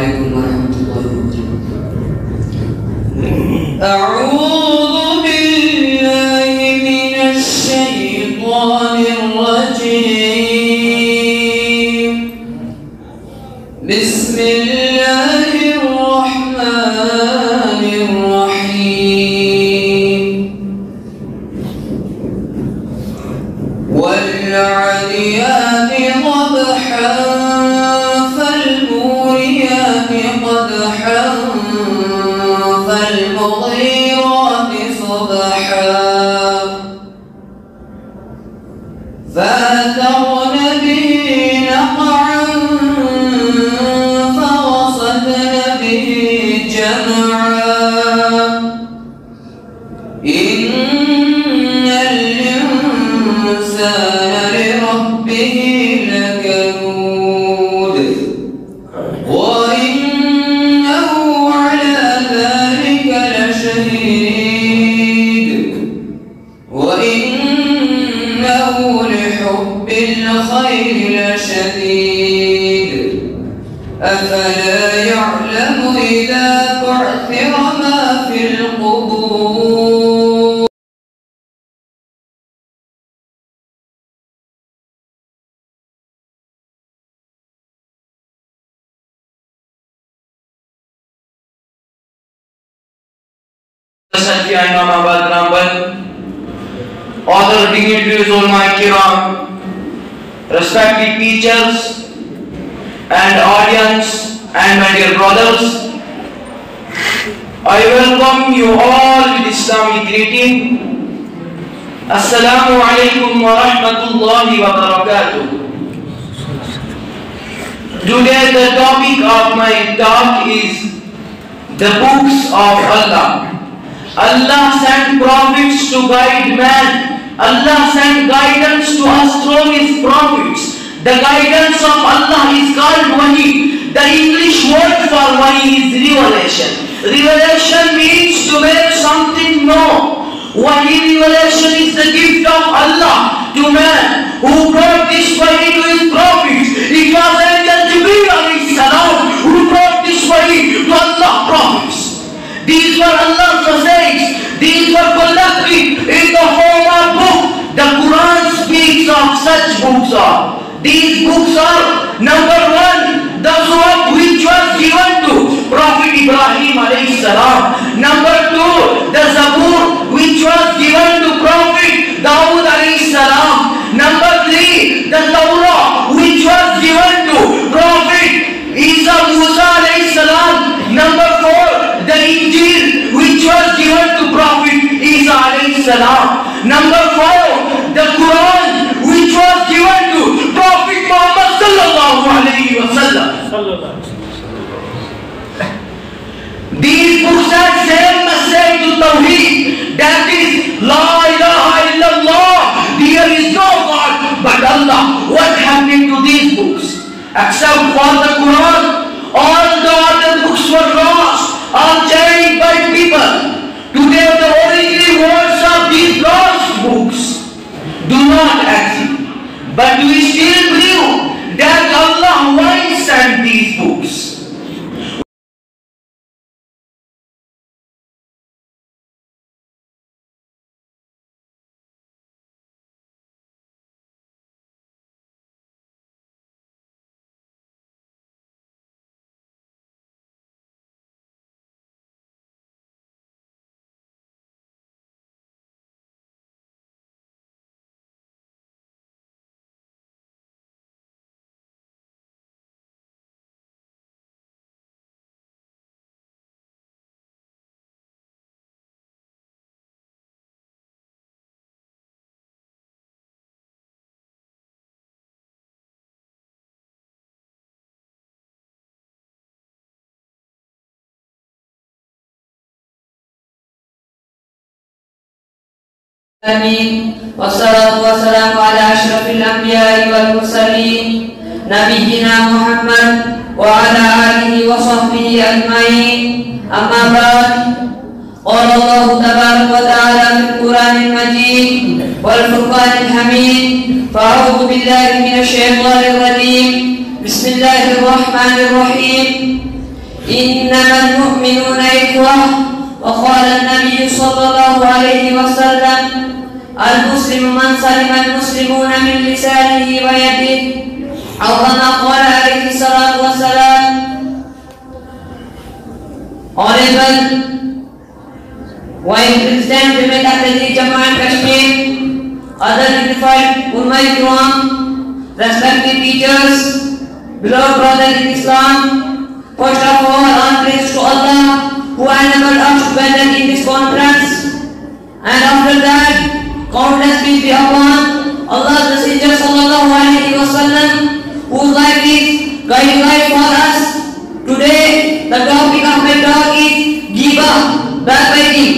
عليكم ورحمة الله وبركاته. أعوذ بالله من الشيطان الرجيم. بسم الله الرحمن الرحيم. والعاديات ضبحا فالموريات قدحا فالمغيرات صبحا فأثرن به نقعا فوسطن به جمعا إن الإنسان لربه لكنود وإنه على ذلك لشهيد وإنه لحب الخير لشديد أفلا يعلم إذا بعثر ما في القبور. Author dignitaries, Almighty Ram, respected teachers and audience, and my dear brothers, I welcome you all with Islamic greeting. Assalamu alaikum wa rahmatullahi wa barakatuh. Today the topic of my talk is the books of Allah. Allah sent prophets to guide man. Allah sent guidance to us through His prophets. The guidance of Allah is called Wahi. The English word for Wahi is revelation. Revelation means to make something known. Wahi, revelation, is the gift of Allah to man, who brought this Wahi to His prophets. It was Angel Jibreel alayhi salam who brought this Wahi to Allah's prophets. These were Allah's messages. These were collected in the form of book. The Quran speaks of such books. These books are, number one, the Suhuf which was given to Prophet Ibrahim alayhi salam. Number two, the Zabur which was given to Prophet Dawood alayhi salam. Number three, the Torah which was given to Prophet Isa Musa alayhi salam. Number four, the Injil which was given to Prophet Isa alayhi salam. Number four, the Quran which was given to Prophet Muhammad sallallahu alayhi wa sallam. These books have same message to Tawheed, that is La ilaha illallah, there is no God but Allah. What happened to these books? Except for the Quran, all the other books were lost or carried by people. Today the original words of these lost books do not exist. But we still believe that Allah once sent these books. والصلاة والسلام على أشرف الأنبياء والمرسلين نبينا محمد وعلى آله وصحبه أجمعين. أما بعد، قال الله تبارك وتعالى في القرآن المجيد والفرقان الحميد: فأعوذ بالله من الشيطان الرجيم. بسم الله الرحمن الرحيم. إنما المؤمنون إخوة. وقال النبي صلى الله عليه وسلم: المسلم من سلم المسلمون من لسانه ويده، أو كما قال عليه الصلاة والسلام. Honorable Vice President Jamiat Ahmadi Jammu and Kashmir, other dignified Ulama Ikram, respected teachers, beloved brothers in Islam, first of all, all praise to Allah who enabled us to gather in this conference, and after that, countless peace be upon Allah's Messenger sallallahu alaihi wasallam, whose life is guiding light for us. Today, the topic of my talk is Ghibah, backbiting.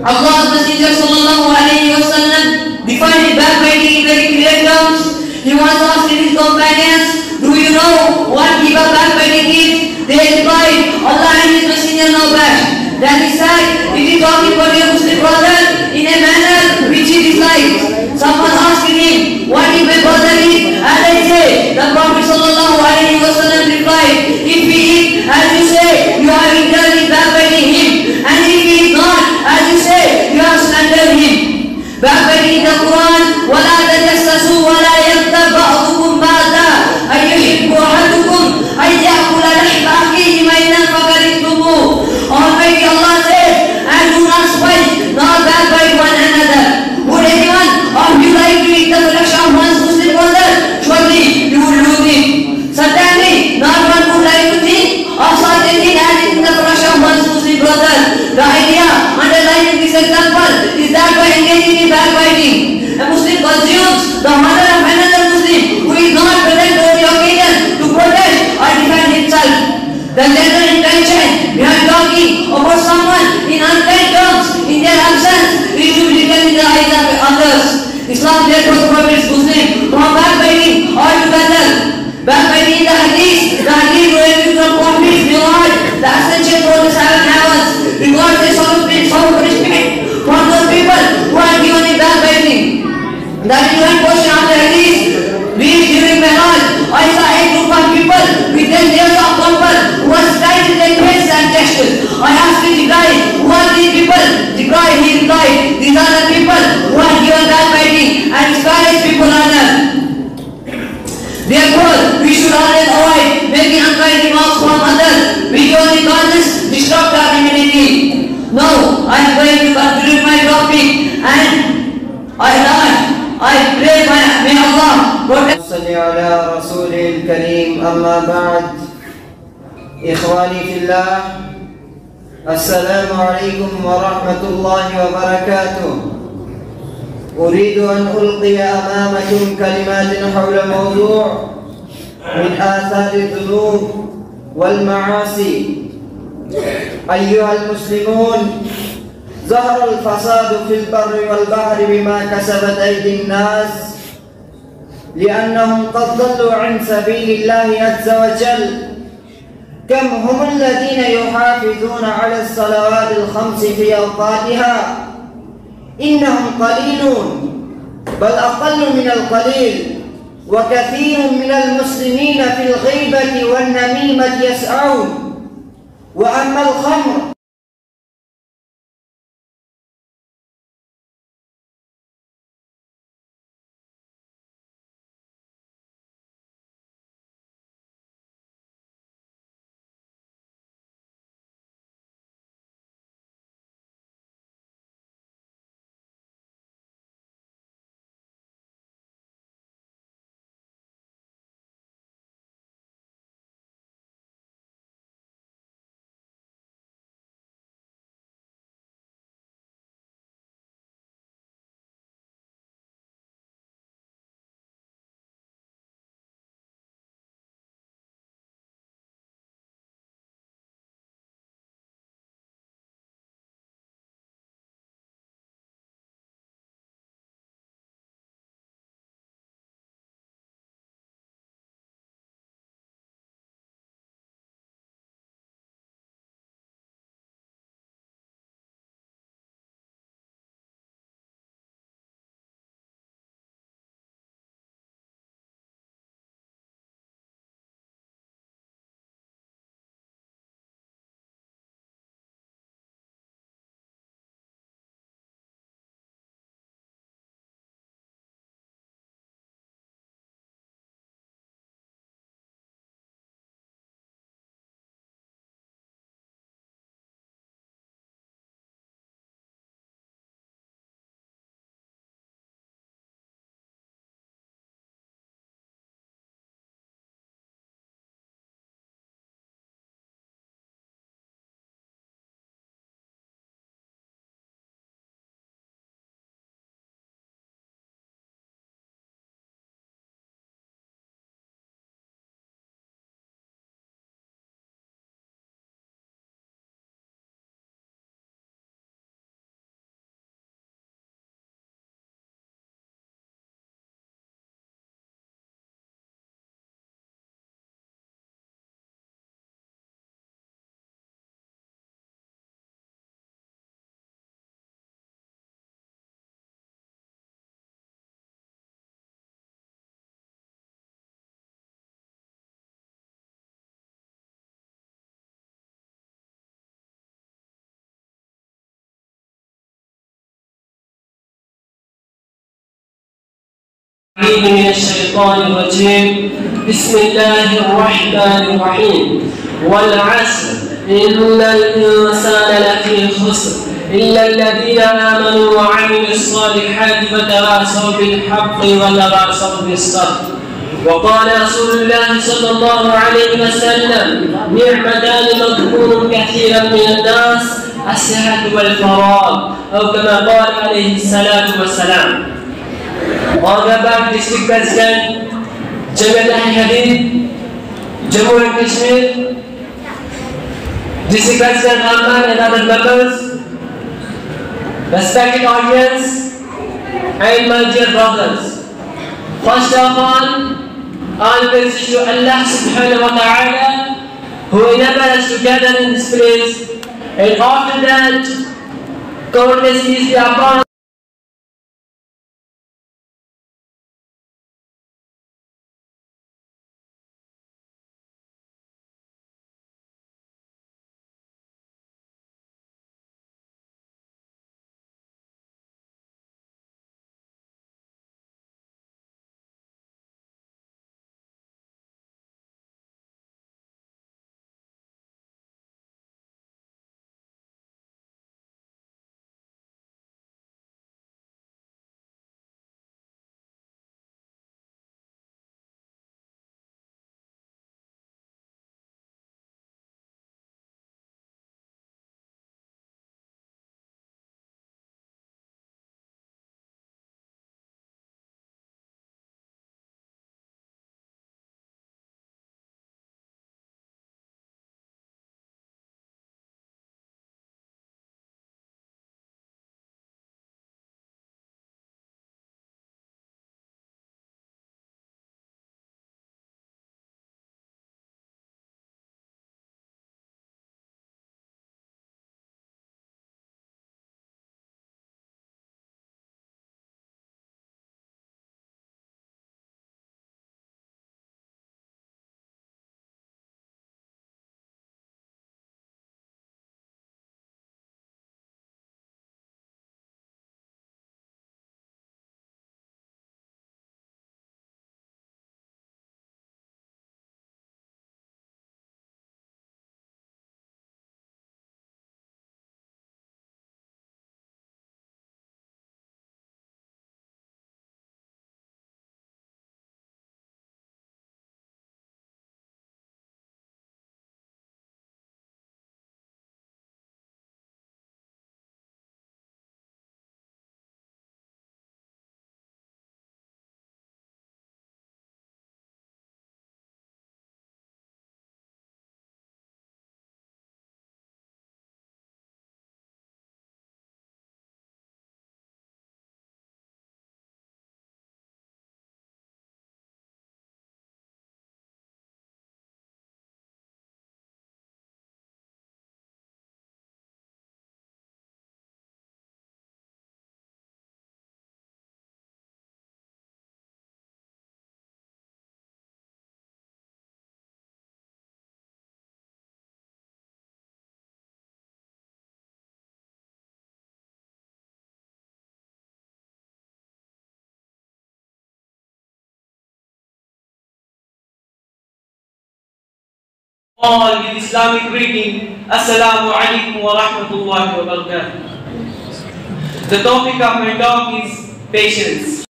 Allah's Messenger sallallahu alaihi wasallam defined backbiting in very clear terms. He once asked his companions, "Do you know what Ghibah, backbiting is?" They replied, "Allah and His Messenger know best." Then he said, "It is talking about your Muslim brother in a manner which he dislikes." Someone asked him, "What if my brother is?" And I say, the Prophet sallallahu alaihi wasallam replied, "If he is, as you say, you are internally backbiting him, and if he is not, as you say, you have slandered him." Backbiting in the Quran, وَلَا تَجَسَّسُوا وَلَا يَغْتَبْ بَعْضُكُمْ بَعْضًا أَيُحِبُّ أَحَدُكُمْ أَن يَأْكُلَ لَحْمَ أَخِيهِ مَيْتًا فَكَرِهْتُمُوهُ. Almighty Allah says, "And do not spite nor backbite one another." Would anyone of you like to eat the flesh of one's Muslim brother? Surely you would lose it. Certainly, not one would like to think of such a thing as eating the flesh of one's Muslim brother. The idea underlying this example is that by engaging in backbiting, a Muslim consumes the honor of another Muslim who is not present on the occasion to protest or defend himself. The general intention behind talking about someone in unkind terms in their absence is to be written in the eyes of others. Islam therefore prohibits Muslims from backbiting altogether. Backbiting in the hadith related to the Prophet's reward, the ascension for the 7 heavens, rewards a sort of punishment for those people who are given in backbiting. The relevant portion of the hadith reads, "During Mi'raj, I saw a group of people with their layers of purple who were styled in their faces and chests. I asked the guy, who are these people? The guy, he replied, these are the people who are given backbiting and disparage people honor. Therefore, we should always avoid making unkind remarks from others, which only causes disrupt our humanity. Now, I am going to conclude my topic, and I pray may Allah protect. صل على رسوله الكريم. أما بعد، إخواني في الله، السلام عليكم ورحمة الله وبركاته. أريد أن ألقي أمامكم كلمات حول موضوع من آثار الذنوب والمعاصي. أيها المسلمون، ظهر الفساد في البر والبحر بما كسبت أيدي الناس، لأنهم قد ضلوا عن سبيل الله عز وجل. كم هم الذين يحافظون على الصلوات الخمس في أوقاتها؟ إنهم قليلون، بل أقل من القليل. وكثير من المسلمين في الغيبة والنميمة يسعون. وأما الخمر من الشيطان الرجيم. بسم الله الرحمن الرحيم. والعصر إن الإنسان لفي خسر إلا الذين آمنوا وعملوا الصالحات وتواصوا بالحق وتواصوا بالصبر. وقال رسول الله صلى الله عليه وسلم: نعمتان مغبون كثيرا من الناس الصحة والفراغ، أو كما قال عليه الصلاة والسلام. Aurangabad District President, Jamiat Hadid, Jammu and Kashmir, District President Rahman and other members, respected audience, and my dear brothers. First of all praise to Allah subhanahu wa ta'ala who enabled us to gather in this place, and after that, countless peace be upon all with Islamic greeting. Assalamu alaikum wa rahmatullahi wa barakatuh. The topic of my talk is patience.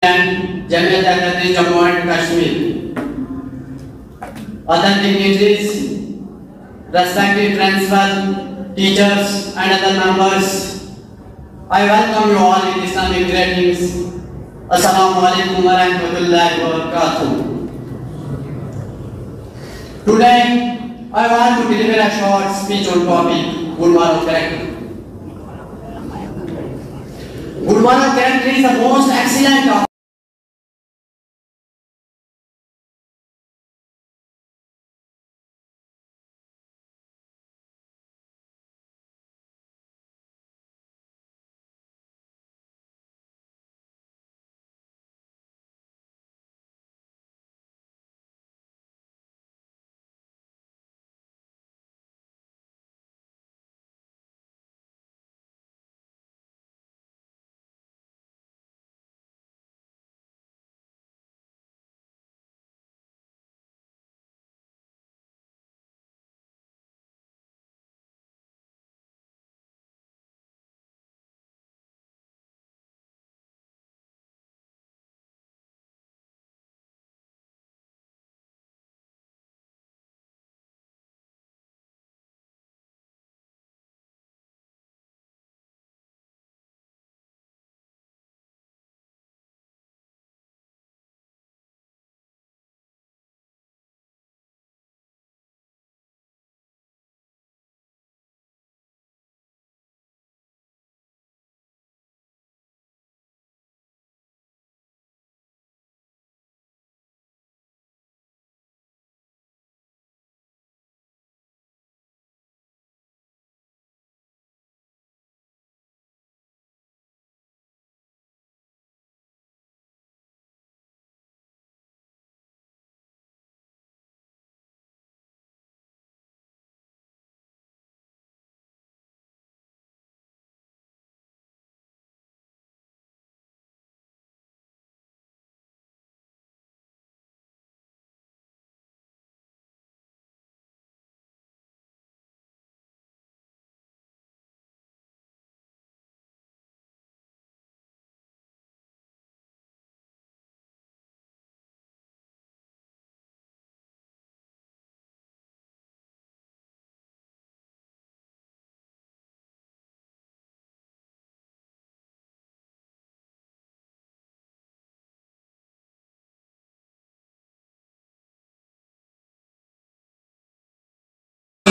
Jamiat Ahmadiyya Jammu and Kashmir. Other dignitaries, respected principal, teachers and other members, I welcome you all in Islamic greetings. Assalamu alaikum wa rahmatullahi wa barakatuh. Today, I want to deliver a short speech on topic good moral character. Good moral character is the most excellent of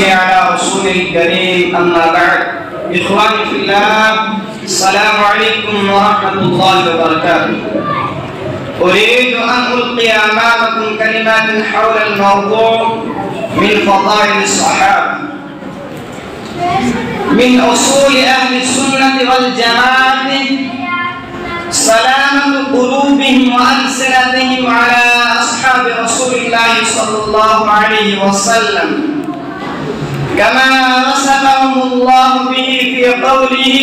على رسول الكريم أما بعد إخواني في الله السلام عليكم ورحمة الله وبركاته. أريد أن ألقي أمامكم كلمات حول الموضوع من فضائل الصحابة. من أصول أهل السنة والجماعة سلامة قلوبهم وألسنتهم على أصحاب رسول الله صلى الله عليه وسلم كما وصفهم الله به في قوله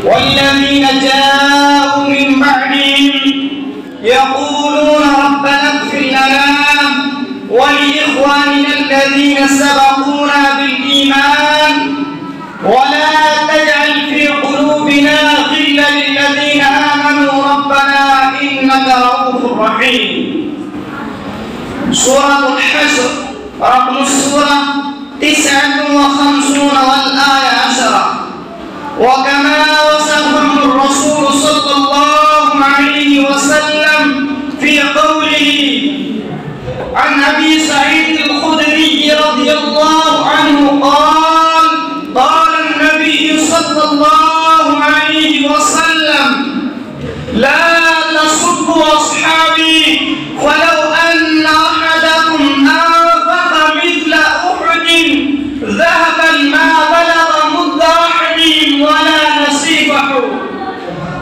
والذين جاءوا من بعدهم يقولون ربنا اغفر لنا ولإخواننا الذين سبقونا بالإيمان ولا تجعل في قلوبنا غلا للذين آمنوا ربنا إنك رؤوف رحيم. سورة الحشر رقم السورة 59 والآية 10. وكما وصفهم الرسول صلى الله عليه وسلم في قوله عن أبي سعيد الخدري رضي الله عنه قال قال النبي صلى الله عليه وسلم لا تسبوا أصحابي ولو أن أحدكم مثل أحد ذهبا ما بلغ مد أحدهم ولا نصيفه.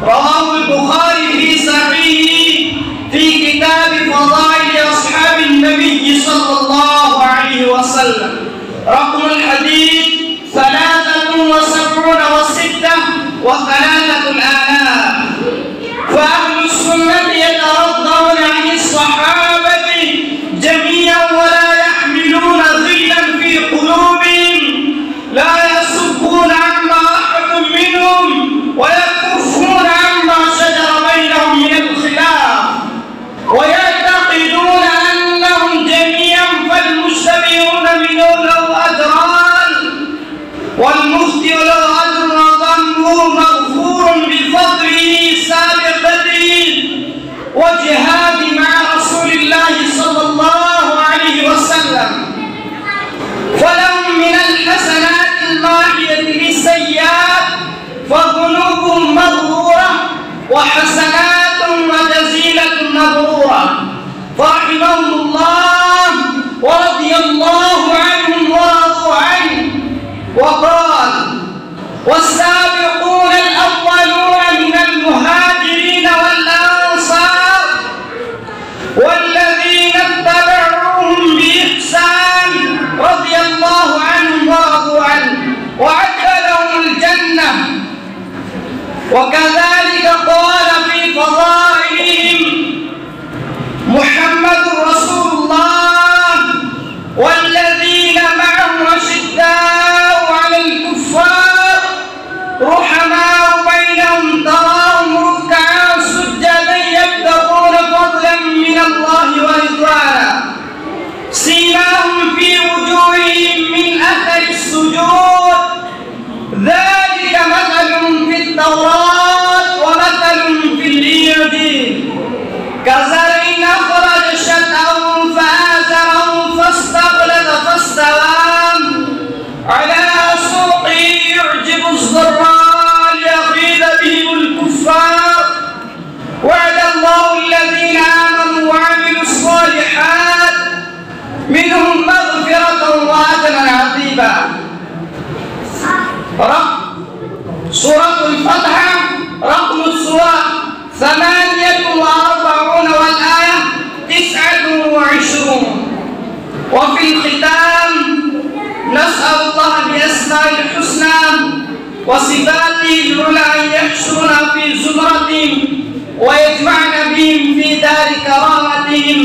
رواه البخاري في صحيحه في كتاب فضائل أصحاب النبي صلى الله عليه وسلم. رقم الحديث 73 و3 فأهل السنة يترضون عن الصحابة جميعا ولا يحملون غلا في قلوبهم لا يسبون عما أحد منهم ويكفون عما شجر بينهم له أجران والمخطئ له أجر وذنبه مغفور بفضله سابقته وجهاد مع رسول الله صلى الله عليه وسلم. فلهم من الحسنات الماحية للسيئات فذنوبهم مغفورة وحسنات وجزيلة مغفورة فرحمهم الله ورضي الله عنهم ورضوا عنه. وقال: والسابقون الأولون من المهاجرين والأنصار والذين اتبعوهم بإحسان رضي الله عنهم ورضوا عنه وأعد لهم الجنة. وكذلك قال في فضائلهم: محمد رسول الله والذين معه أشداء على الكفار رحماء بينهم تراهم ركعا سجدا يبتغون فضلا من الله ورضوانا سيماهم في وجوههم من أثر السجود ذلك مثلهم في التوراة ومثلهم في الإنجيل كزرع أخرج شطأه فآزره فاستغلظ فاستوى على سوقه يعجب الزراع ليغيظ بهم الكفار. وعد الله الذين آمنوا وعملوا الصالحات منهم مغفرة وأجرا عظيما. سورة الفتح رقم السورة 48 والآية 29. وفي الختام نسأل الله بأسماء الحسنى وصفاته العلى أن يحشرنا في زمرتهم ويجمعنا بهم في دار كرامتهم.